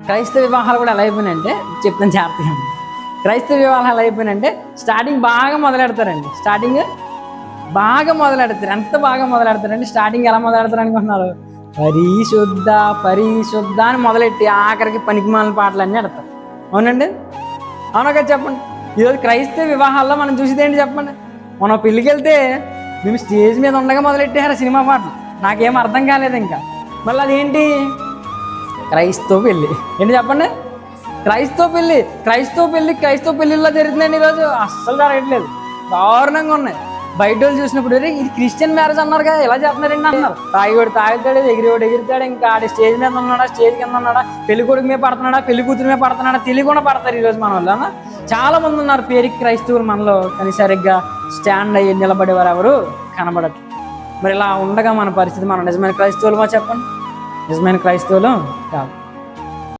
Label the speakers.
Speaker 1: క్రైస్తవ వివాహాలు కూడా ఎలా అయిపోయినాయంటే చెప్తాను జాగ్రత్తగా. క్రైస్తవ వివాహాలు ఎలా అయిపోయినాయంటే స్టార్టింగ్ బాగా మొదలెడతారండి. స్టార్టింగ్ బాగా మొదలెడతారు. ఎంత బాగా మొదలెడతారండి? స్టార్టింగ్ ఎలా మొదలెడతారు అనుకుంటున్నారు? పరిశుద్ధ పరిశుద్ధ అని మొదలెట్టి ఆఖరికి పనికిమాలిన పాటలు అన్నీ ఆడతారు. అవునండి? అవునా కదా చెప్పండి. ఈరోజు క్రైస్తవ వివాహాల్లో మనం చూసేది ఏంటి చెప్పండి? మనం పెళ్ళికి వెళ్తే మేము స్టేజ్ మీద ఉండగా మొదలెట్టారు సినిమా పాటలు. నాకేం అర్థం కాలేదు ఇంకా. మళ్ళీ అదేంటి? క్రైస్తవ పెళ్ళి. ఏంటి చెప్పండి? క్రైస్తవ పెళ్ళి. క్రైస్తవ పెళ్ళిళ్ళలో జరుగుతుందండి ఈరోజు. అస్సలు జరగట్లేదు, దారుణంగా ఉన్నాయి. బయట వాళ్ళు చూసినప్పుడు ఇది క్రిస్టియన్ మ్యారేజ్ అన్నారు కదా, ఇలా చేస్తున్నారండి అన్నారు. తాగివాడు తాగుతాడు, ఎగిరివాడు ఎగురుతాడు, ఇంకా ఆడి స్టేజ్ మీద ఉన్నాడా, స్టేజ్ కింద ఉన్నాడా, పెళ్లి కొడుకు మీద పడుతున్నాడా, పెళ్లి కూతురు మీద పడుతున్నాడా తెలియకుండా పడతారు ఈరోజు మన వాళ్ళు. చాలా మంది ఉన్నారు పేరుకి క్రైస్తవులు మనలో, కానీ సరిగ్గా స్టాండ్ అయ్యి నిలబడేవారు ఎవరు కనబడట్లేదు. మరి ఇలా ఉండగా మన పరిస్థితి, మనం నిజమైన క్రైస్తవులమా చెప్పండి? నిజమైన క్రైస్తవులు కాదు.